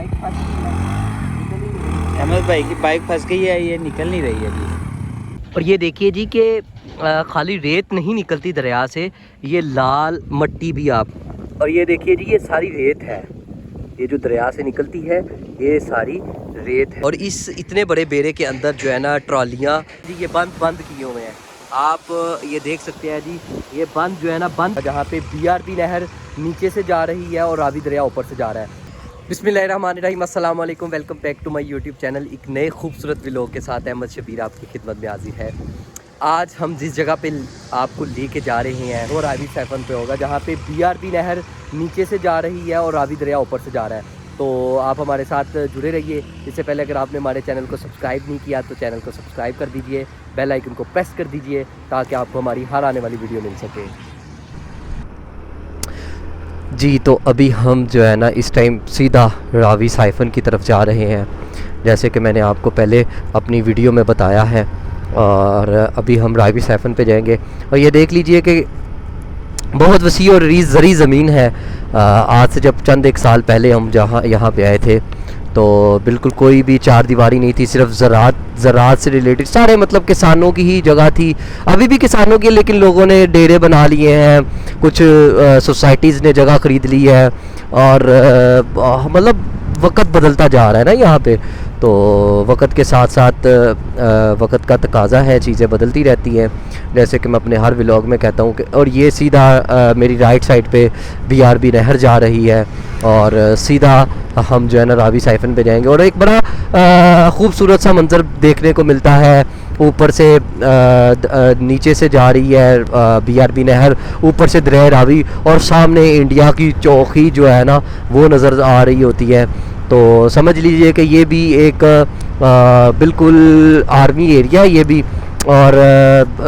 Bike फंस गई है, निकल ही नहीं रही। अहमद भाई की बाइक फंस गई है, ये निकल नहीं रही है अभी। और ये देखिए जी कि खाली रेत नहीं निकलती दरिया से, ये लाल मट्टी भी आप, और ये देखिए जी ये सारी रेत है, ये जो दरिया से निकलती है ये सारी रेत है। और इस इतने बड़े बेड़े के अंदर जो है ना ट्रॉलियाँ जी ये बंद किए हुए हैं, आप ये देख सकते हैं जी, ये बंद जो है ना बंद, जहाँ पे BRB नहर नीचे से जा रही है और रावी दरिया ऊपर से जा रहा है। बिस्मिल्लाहिर्रहमानिर्रहीम, अस्सलाम वालेकुम, welcome back to my YouTube channel. एक नए खूबसूरत व्लॉग के साथ अहमद शबीर आपकी खिदमत में हाजिर है। आज हम जिस जगह पे आपको लेके जा रहे हैं वो रावी सैफन पे होगा, जहाँ पे BRB नहर नीचे से जा रही है और रावी दरिया ऊपर से जा रहा है। तो आप हमारे साथ जुड़े रहिए। इससे पहले अगर आपने हमारे चैनल को सब्सक्राइब नहीं किया तो चैनल को सब्सक्राइब कर दीजिए, बेल आइकन को प्रेस कर दीजिए ताकि आपको हमारी हर आने वाली वीडियो मिल सके जी। तो अभी हम जो है ना इस टाइम सीधा रावी साइफन की तरफ जा रहे हैं, जैसे कि मैंने आपको पहले अपनी वीडियो में बताया है। और अभी हम रावी साइफन पे जाएंगे और ये देख लीजिए कि बहुत वसी और ज़री ज़मीन है। आज से जब चंद एक साल पहले हम यहाँ पे आए थे तो बिल्कुल कोई भी चार दीवारी नहीं थी, सिर्फ ज़रात से रिलेटेड सारे मतलब किसानों की ही जगह थी। अभी भी किसानों की, लेकिन लोगों ने डेरे बना लिए हैं, कुछ सोसाइटीज़ ने जगह ख़रीद ली है और मतलब वक्त बदलता जा रहा है ना यहाँ पे, तो वक्त के साथ साथ वक्त का तकाज़ा है, चीज़ें बदलती रहती हैं, जैसे कि मैं अपने हर व्लॉग में कहता हूँ कि। और ये सीधा मेरी राइट साइड पे BRB नहर जा रही है और सीधा हम जो है ना रावी साइफन पे जाएंगे। और एक बड़ा खूबसूरत सा मंज़र देखने को मिलता है, ऊपर से नीचे से जा रही है BRB नहर, ऊपर से दरिया रावी और सामने इंडिया की चौकी जो है ना वो नज़र आ रही होती है। तो समझ लीजिए कि ये भी एक बिल्कुल आर्मी एरिया है ये भी, और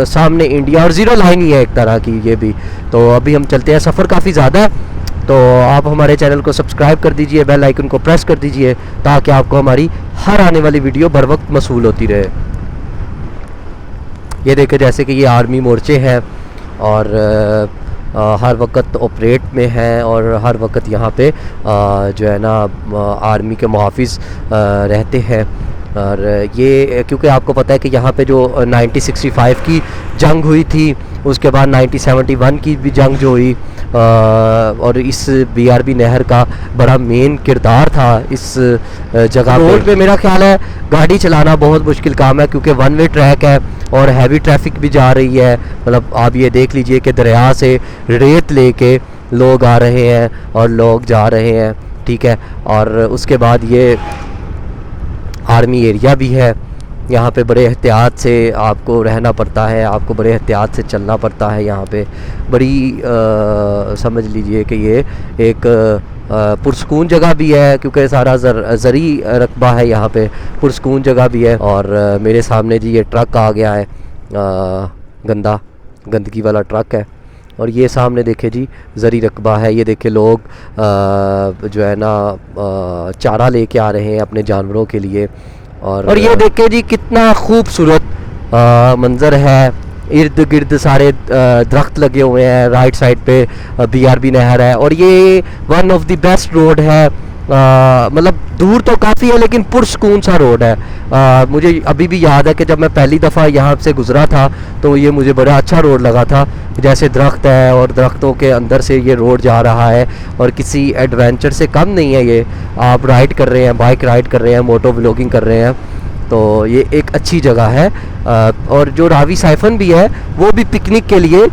सामने इंडिया और ज़ीरो लाइन ही है एक तरह की ये भी। तो अभी हम चलते हैं, सफ़र काफ़ी ज़्यादा है, तो आप हमारे चैनल को सब्सक्राइब कर दीजिए, बेल आइकन को प्रेस कर दीजिए ताकि आपको हमारी हर आने वाली वीडियो बर वक्त मसूल होती रहे। ये देखें जैसे कि ये आर्मी मोर्चे हैं और हर वक्त ऑपरेट में हैं और हर वक्त यहाँ पे जो है ना आर्मी के मुहाफ़िज़ रहते हैं। और ये क्योंकि आपको पता है कि यहाँ पे जो 1965 की जंग हुई थी, उसके बाद 1971 की भी जंग जो हुई, और इस BRB नहर का बड़ा मेन किरदार था इस जगह पे। रोड पे मेरा ख्याल है गाड़ी चलाना बहुत मुश्किल काम है क्योंकि वन वे ट्रैक है और हैवी ट्रैफिक भी जा रही है। मतलब आप ये देख लीजिए कि दरिया से रेत लेके लोग आ रहे हैं और लोग जा रहे हैं, ठीक है। और उसके बाद ये आर्मी एरिया भी है, यहाँ पे बड़े एहतियात से आपको रहना पड़ता है, आपको बड़े एहतियात से चलना पड़ता है। यहाँ पे बड़ी समझ लीजिए कि ये एक पुरसकून जगह भी है क्योंकि सारा ज़री रकबा है यहाँ पे, पुरसकून जगह भी है। और मेरे सामने जी ये ट्रक आ गया है, गंदगी वाला ट्रक है, और ये सामने देखे जी ज़री रकबा है। ये देखे लोग जो है ना चारा लेके आ रहे हैं अपने जानवरों के लिए। और ये देखे जी कितना खूबसूरत मंज़र है, इर्द गिर्द सारे दरख्त लगे हुए हैं, राइट साइड पे BRB नहर है। और ये one of the best road है, मतलब दूर तो काफ़ी है लेकिन पुरसकून सा रोड है। मुझे अभी भी याद है कि जब मैं पहली दफ़ा यहाँ से गुज़रा था तो ये मुझे बड़ा अच्छा रोड लगा था, जैसे दरख्त है और दरख्तों के अंदर से ये रोड जा रहा है और किसी एडवेंचर से कम नहीं है। ये आप राइड कर रहे हैं, बाइक राइड कर रहे हैं, मोटो व्लॉगिंग कर रहे हैं, तो ये एक अच्छी जगह है। और जो रावी साइफन भी है वो भी पिकनिक के लिए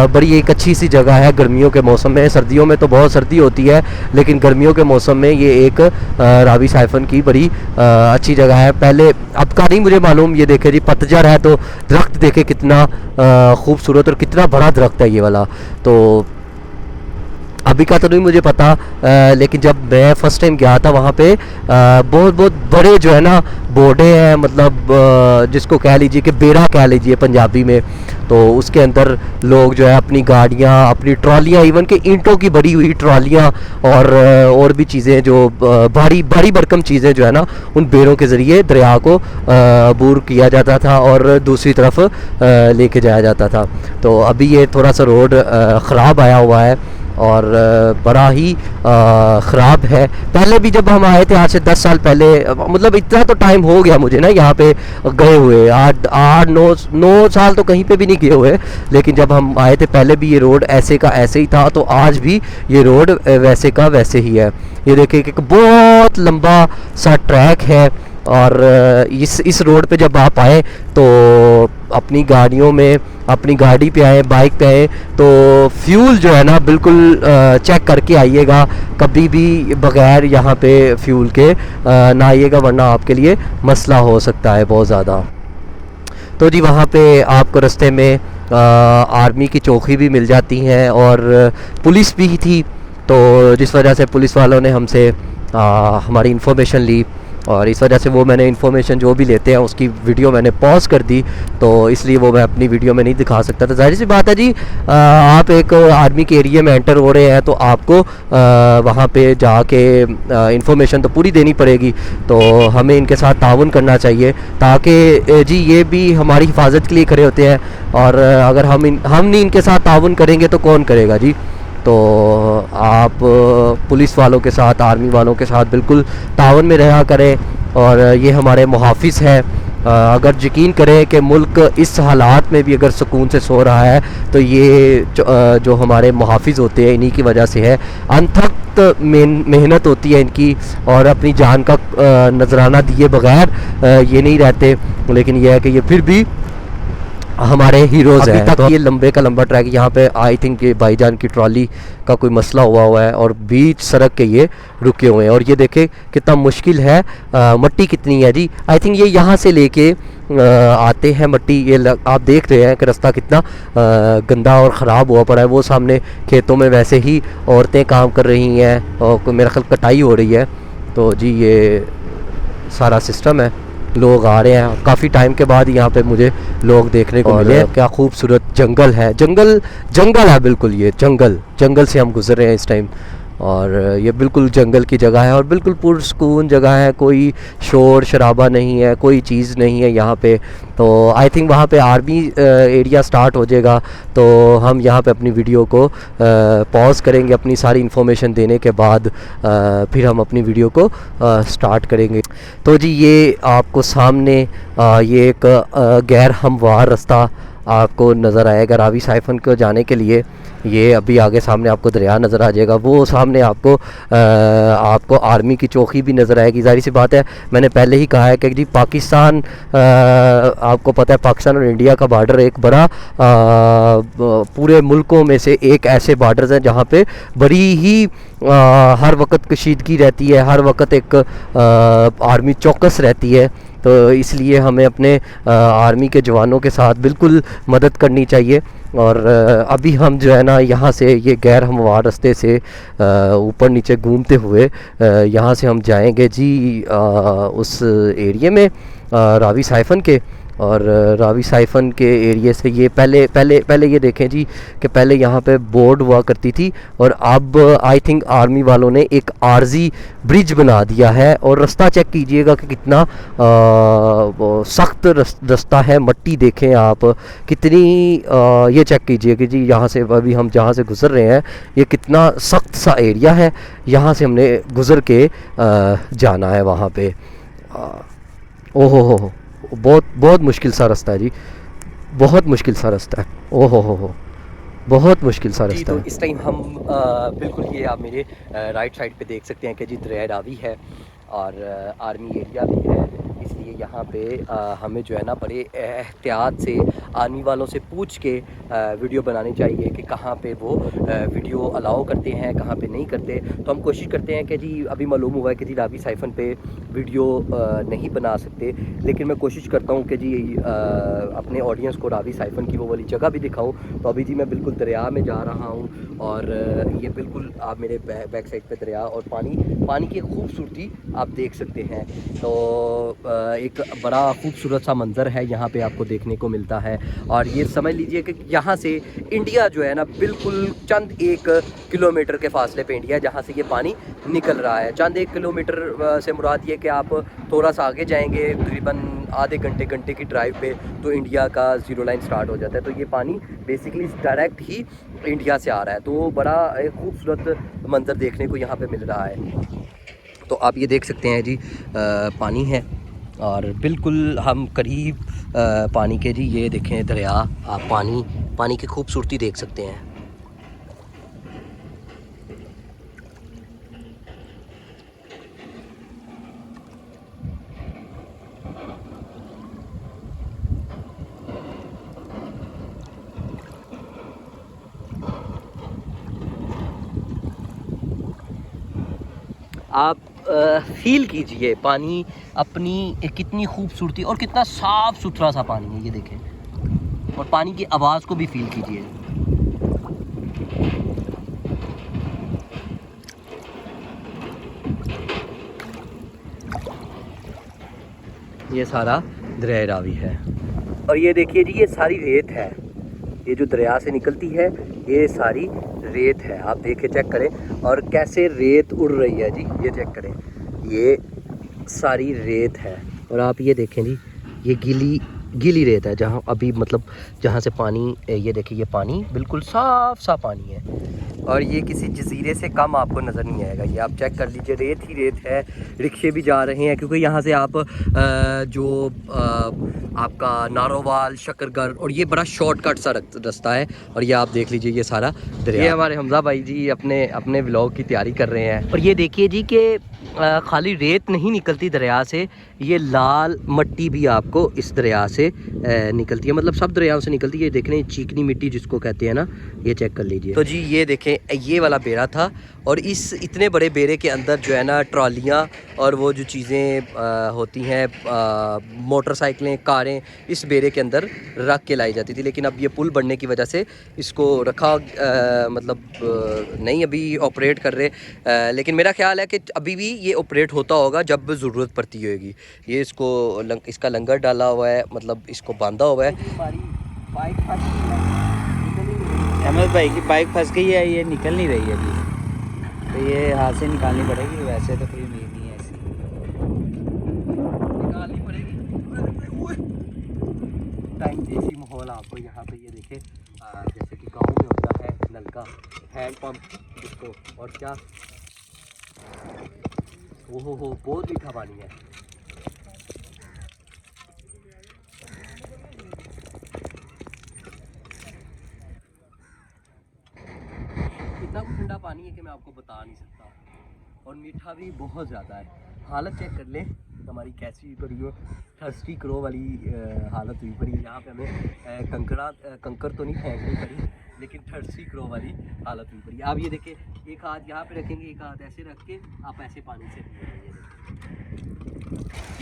बड़ी एक अच्छी सी जगह है गर्मियों के मौसम में। सर्दियों में तो बहुत सर्दी होती है लेकिन गर्मियों के मौसम में ये एक रावी साइफन की बड़ी अच्छी जगह है। पहले अब का नहीं मुझे मालूम, ये देखे जी पतझड़ है तो दरख्त देखे कितना खूबसूरत और कितना बड़ा दरख्त है ये वाला। तो अभी का तो नहीं मुझे पता, लेकिन जब मैं फ़र्स्ट टाइम गया था वहाँ पे बहुत बड़े जो है ना बोर्डे हैं, मतलब जिसको कह लीजिए कि बेड़ा कह लीजिए पंजाबी में। तो उसके अंदर लोग जो है अपनी गाड़ियाँ, अपनी ट्रॉलियाँ, इवन के ईंटों की बड़ी हुई ट्रॉलियाँ और भी चीज़ें जो भारी भरकम चीज़ें जो है ना उन बेड़ों के ज़रिए दरिया को अबूर किया जाता था और दूसरी तरफ लेके जाया जाता था। तो अभी ये थोड़ा सा रोड ख़राब आया हुआ है और बड़ा ही ख़राब है। पहले भी जब हम आए थे आज से 10 साल पहले, मतलब इतना तो टाइम हो गया मुझे ना यहाँ पे गए हुए, 8 9 साल तो कहीं पे भी नहीं गए हुए, लेकिन जब हम आए थे पहले भी ये रोड ऐसे का ऐसे ही था, तो आज भी ये रोड वैसे का वैसे ही है। ये देखिए कि बहुत लंबा सा ट्रैक है, और इस रोड पे जब आप आए तो अपनी गाड़ियों में, अपनी गाड़ी पे आए, बाइक पे आए, तो फ्यूल जो है ना बिल्कुल चेक करके आइएगा, कभी भी बगैर यहाँ पे फ्यूल के ना आइएगा, वरना आपके लिए मसला हो सकता है बहुत ज़्यादा। तो जी वहाँ पे आपको रास्ते में आर्मी की चौकी भी मिल जाती हैं और पुलिस भी थी, तो जिस वजह से पुलिस वालों ने हमसे हमारी इन्फॉर्मेशन ली, और इस वजह से वो मैंने इन्फॉर्मेशन जो भी लेते हैं उसकी वीडियो मैंने पॉज कर दी, तो इसलिए वो मैं अपनी वीडियो में नहीं दिखा सकता था। जाहिर सी बात है जी, आप एक आर्मी के एरिया में एंटर हो रहे हैं तो आपको वहाँ पे जाके इन्फॉर्मेशन तो पूरी देनी पड़ेगी, तो हमें इनके साथ ताउन करना चाहिए, ताकि जी ये भी हमारी हिफाजत के लिए खड़े होते हैं, और अगर हम नहीं इनके साथ ताउन करेंगे तो कौन करेगा जी। तो आप पुलिस वालों के साथ, आर्मी वालों के साथ बिल्कुल तावन में रहा करें, और ये हमारे मुहाफिज़ हैं। अगर यकीन करें कि मुल्क इस हालात में भी अगर सुकून से सो रहा है, तो ये जो हमारे मुहाफिज़ होते हैं इन्हीं की वजह से है। अनथक मेहनत होती है इनकी, और अपनी जान का नजराना दिए बगैर ये नहीं रहते, लेकिन यह है कि ये फिर भी हमारे हीरोज़ हैं। तक तो ये लंबे का लंबा ट्रैक, यहाँ पे आई थिंक ये भाईजान की ट्रॉली का कोई मसला हुआ है, और बीच सड़क के ये रुके हुए हैं। और ये देखें कितना मुश्किल है, मट्टी कितनी है जी। आई थिंक ये यहाँ से लेके आते हैं मट्टी, ये आप देख रहे हैं कि रास्ता कितना गंदा और ख़राब हुआ पड़ा है। वो सामने खेतों में वैसे ही औरतें काम कर रही हैं, और मेरा ख्याल कटाई हो रही है। तो जी ये सारा सिस्टम है, लोग आ रहे हैं काफ़ी टाइम के बाद, यहाँ पे मुझे लोग देखने को मिले। क्या खूबसूरत जंगल है, जंगल है बिल्कुल, ये जंगल से हम गुजर रहे हैं इस टाइम, और ये बिल्कुल जंगल की जगह है, और बिल्कुल पुरसकून जगह है, कोई शोर शराबा नहीं है, कोई चीज़ नहीं है यहाँ पे। तो आई थिंक वहाँ पे आर्मी एरिया स्टार्ट हो जाएगा, तो हम यहाँ पे अपनी वीडियो को पॉज करेंगे, अपनी सारी इन्फॉर्मेशन देने के बाद फिर हम अपनी वीडियो को स्टार्ट करेंगे। तो जी ये आपको सामने ये एक गैर हमवार रास्ता आपको नज़र आएगा रावी साइफन को जाने के लिए। ये अभी आगे सामने आपको दरिया नज़र आ जाएगा, वो सामने आपको आर्मी की चौकी भी नज़र आएगी। जाहिर सी बात है, मैंने पहले ही कहा है कि जी पाकिस्तान, आपको पता है पाकिस्तान और इंडिया का बॉर्डर एक बड़ा पूरे मुल्कों में से एक ऐसे बॉर्डर्स हैं जहाँ पे बड़ी ही हर वक्त कशीदगी रहती है, हर वक्त एक आर्मी चौकस रहती है। तो इसलिए हमें अपने आर्मी के जवानों के साथ बिल्कुल मदद करनी चाहिए। और अभी हम जो है ना यहाँ से ये गैर हमवार रास्ते से ऊपर नीचे घूमते हुए यहाँ से हम जाएंगे जी उस एरिया में रावी साइफन के। और रावी साइफन के एरिया से ये पहले ये देखें जी कि पहले यहाँ पे बोर्ड हुआ करती थी, और अब आई थिंक आर्मी वालों ने एक आर्जी ब्रिज बना दिया है। और रास्ता चेक कीजिएगा कि कितना सख्त रास्ता है, मट्टी देखें आप कितनी, ये चेक कीजिए कि जी यहाँ से अभी हम जहाँ से गुज़र रहे हैं ये कितना सख्त सा एरिया है, यहाँ से हमने गुज़र के जाना है वहाँ पे। ओहो हो, बहुत मुश्किल सा रास्ता है जी, बहुत मुश्किल सा रास्ता है। ओहो हो, बहुत मुश्किल सा रास्ता है। तो इस टाइम हम बिल्कुल ये आप मेरे राइट साइड पे देख सकते हैं कि जी दरिया रावी है और आर्मी एरिया भी है, इसलिए यहाँ पे हमें जो है ना बड़े एहतियात से आर्मी वालों से पूछ के वीडियो बनानी चाहिए कि कहाँ पे वो वीडियो अलाउ करते हैं, कहाँ पे नहीं करते। तो हम कोशिश करते हैं कि जी अभी मालूम हुआ है कि जी रावी साइफन पे वीडियो नहीं बना सकते, लेकिन मैं कोशिश करता हूँ कि जी अपने ऑडियंस को रावी साइफन की वो वाली जगह भी दिखाऊँ। तो अभी जी मैं बिल्कुल दरिया में जा रहा हूँ, और ये बिल्कुल आप मेरे बैक साइड पे दरिया और पानी की खूबसूरती आप देख सकते हैं। तो एक बड़ा खूबसूरत सा मंज़र है यहाँ पे आपको देखने को मिलता है। और ये समझ लीजिए कि यहाँ से इंडिया जो है ना बिल्कुल चंद 1 किलोमीटर के फासले पे इंडिया है, जहाँ से ये पानी निकल रहा है। चंद 1 किलोमीटर से मुराद ये कि आप थोड़ा सा आगे जाएंगे तकरीबन आधे घंटे की ड्राइव पे तो इंडिया का ज़ीरो लाइन स्टार्ट हो जाता है। तो ये पानी बेसिकली डायरेक्ट ही इंडिया से आ रहा है। तो बड़ा एक खूबसूरत मंज़र देखने को यहाँ पे मिल रहा है। तो आप ये देख सकते हैं जी पानी है और बिल्कुल हम करीब पानी के जी। ये देखें दरिया, आप पानी की खूबसूरती देख सकते हैं। आप फील कीजिए पानी अपनी कितनी खूबसूरती और कितना साफ़ सुथरा सा पानी है, ये देखें। और पानी की आवाज़ को भी फील कीजिए। ये सारा दरिया रावी है और ये देखिए जी, ये सारी रेत है। ये जो दरिया से निकलती है ये सारी रेत है। आप देखें, चेक करें और कैसे रेत उड़ रही है जी। ये चेक करें, ये सारी रेत है। और आप ये देखें जी, ये गीली रेत है जहाँ अभी मतलब जहाँ से पानी, ये देखिए ये पानी बिल्कुल साफ़ सा पानी है और ये किसी जजीरे से कम आपको नज़र नहीं आएगा। ये आप चेक कर लीजिए, रेत ही रेत है। रिक्शे भी जा रहे हैं क्योंकि यहाँ से आप आपका नारोवाल, शकरगढ़ और ये बड़ा शॉर्टकट सा रास्ता है। और ये आप देख लीजिए ये सारा दरिया। ये हमारे हमजा भाई जी अपने व्लॉग की तैयारी कर रहे हैं। और ये देखिए जी कि खाली रेत नहीं निकलती दरिया से, ये लाल मट्टी भी आपको इस दरिया से निकलती है। मतलब सब दरियाओं से निकलती है। ये देख रहे हैं चीकनी मिट्टी जिसको कहते हैं ना, ये चेक कर लीजिए। तो जी ये देखें, ये वाला बेड़ा था और इस इतने बड़े बेड़े के अंदर जो है ना ट्रॉलियाँ और वो जो चीज़ें होती हैं, मोटरसाइकिलें, कारें इस बेड़े के अंदर रख के लाई जाती थी। लेकिन अब ये पुल बनने की वजह से इसको रखा नहीं अभी ऑपरेट कर रहे। लेकिन मेरा ख्याल है कि अभी भी ये ऑपरेट होता होगा जब ज़रूरत पड़ती होगी। ये इसका लंगर डाला हुआ है, मतलब इसको बांधा हुआ है। अहमद भाई की बाइक फंस गई है, ये निकल नहीं रही है अभी। तो ये हाथ से निकालनी पड़ेगी, वैसे तो कोई उम्मीद नहीं है ऐसी। निकालनी पड़ेगी। टाइम देसी माहौल आपको यहाँ पे ये देखे, जैसे कि गांव में होता है नलका, हैंड पंप इसको, और क्या ओहो हो बहुत मीठा पानी है। इतना ठंडा पानी है कि मैं आपको बता नहीं सकता, और मीठा भी बहुत ज़्यादा है। हालत चेक कर लें हमारी कैसी हुई पड़ी हो, थर्स्टी क्रो वाली हालत हुई पड़ी। यहाँ पे हमें कंकर तो नहीं फेंकनी पड़ी, लेकिन थर्स्टी क्रो वाली हालत हुई पड़ी। आप ये देखें, एक हाथ यहाँ पे रखेंगे, एक हाथ ऐसे रख के आप ऐसे पानी से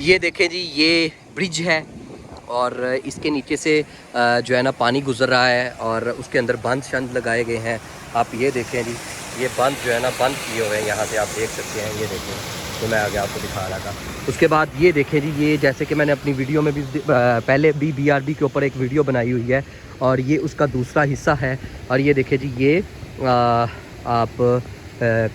ये देखें जी, ये ब्रिज है और इसके नीचे से जो है ना पानी गुजर रहा है और उसके अंदर बंद शंद लगाए गए हैं। आप ये देखें जी, ये बंद जो है ना बंद किए हुए हैं, यहाँ से आप देख सकते हैं। ये देखें, तो मैं आगे आपको दिखा रहा था। उसके बाद ये देखें जी, ये जैसे कि मैंने अपनी वीडियो में भी पहले भी BRB के ऊपर एक वीडियो बनाई हुई है और ये उसका दूसरा हिस्सा है। और ये देखें जी, ये आप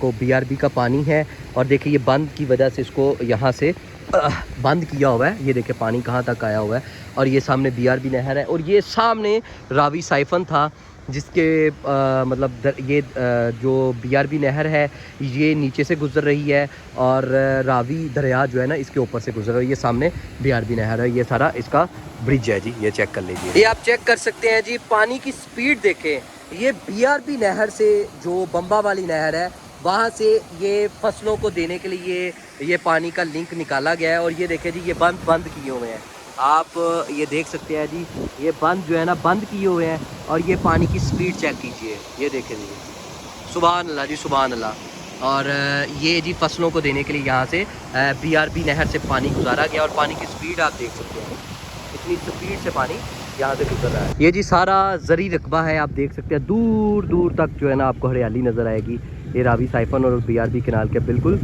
को BRB का पानी है और देखिए ये बंद की वजह से इसको यहाँ से बंद किया हुआ है। ये देखिए पानी कहाँ तक आया हुआ है और ये सामने BRB नहर है और ये सामने रावी साइफन था जिसके ये जो BRB नहर है ये नीचे से गुजर रही है और रावी दरिया जो है ना इसके ऊपर से गुजर रही है। ये सामने BRB नहर है, ये सारा इसका ब्रिज है जी। ये चेक कर लीजिए, ये आप चेक कर सकते हैं जी। पानी की स्पीड देखें, ये BRB नहर से जो बम्बा वाली नहर है वहाँ से ये फसलों को देने के लिए ये पानी का लिंक निकाला गया है। और ये देखें जी, ये बंद किए हुए हैं। आप ये देख सकते हैं जी, ये बंद जो है ना बंद किए हुए हैं और ये पानी की स्पीड चेक कीजिए। ये देखें जी, सुभान अल्लाह जी, सुभान अल्लाह। और ये जी फसलों को देने के लिए यहाँ से BRB नहर से पानी गुजारा गया और पानी की स्पीड आप देख सकते हैं, इतनी स्पीड से पानी यहाँ से गुजर रहा है। ये जी सारा ज़री रकबा है, आप देख सकते हैं। दूर दूर तक जो है ना आपको हरियाली नज़र आएगी। ये रावी साइफन और BRB कैनाल के बिल्कुल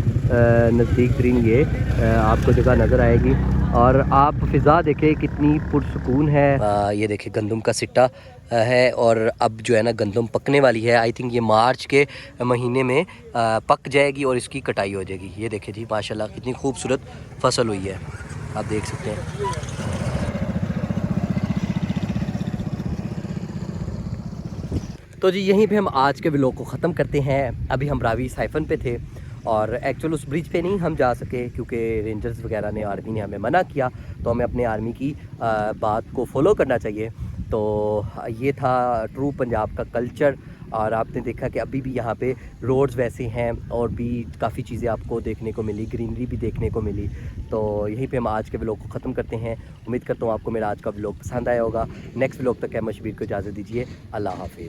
नज़दीक तरीन ये आपको जगह नज़र आएगी। और आप फ़िज़ा देखें कितनी पुरसकून है। ये देखिए गंदम का सिट्टा है और अब जो है ना गंदम पकने वाली है। आई थिंक ये मार्च के महीने में पक जाएगी और इसकी कटाई हो जाएगी। ये देखिए जी माशाल्लाह कितनी खूबसूरत फसल हुई है, आप देख सकते हैं। तो जी यहीं पे हम आज के व्लॉग को ख़त्म करते हैं। अभी हम रावी साइफन पे थे और एक्चुअल उस ब्रिज पे नहीं हम जा सके क्योंकि रेंजर्स वगैरह ने, आर्मी ने हमें मना किया। तो हमें अपने आर्मी की बात को फॉलो करना चाहिए। तो ये था ट्रू पंजाब का कल्चर। और आपने देखा कि अभी भी यहाँ पे रोड्स वैसे हैं और भी काफ़ी चीज़ें आपको देखने को मिली, ग्रीनरी भी देखने को मिली। तो यहीं पे हम आज के व्लॉग को ख़त्म करते हैं। उम्मीद करता हूँ आपको मेरा आज का व्लॉग पसंद आया होगा। नेक्स्ट व्लॉग तक है मशबीर को इजाज़त दीजिए। अल्लाह हाफिज़।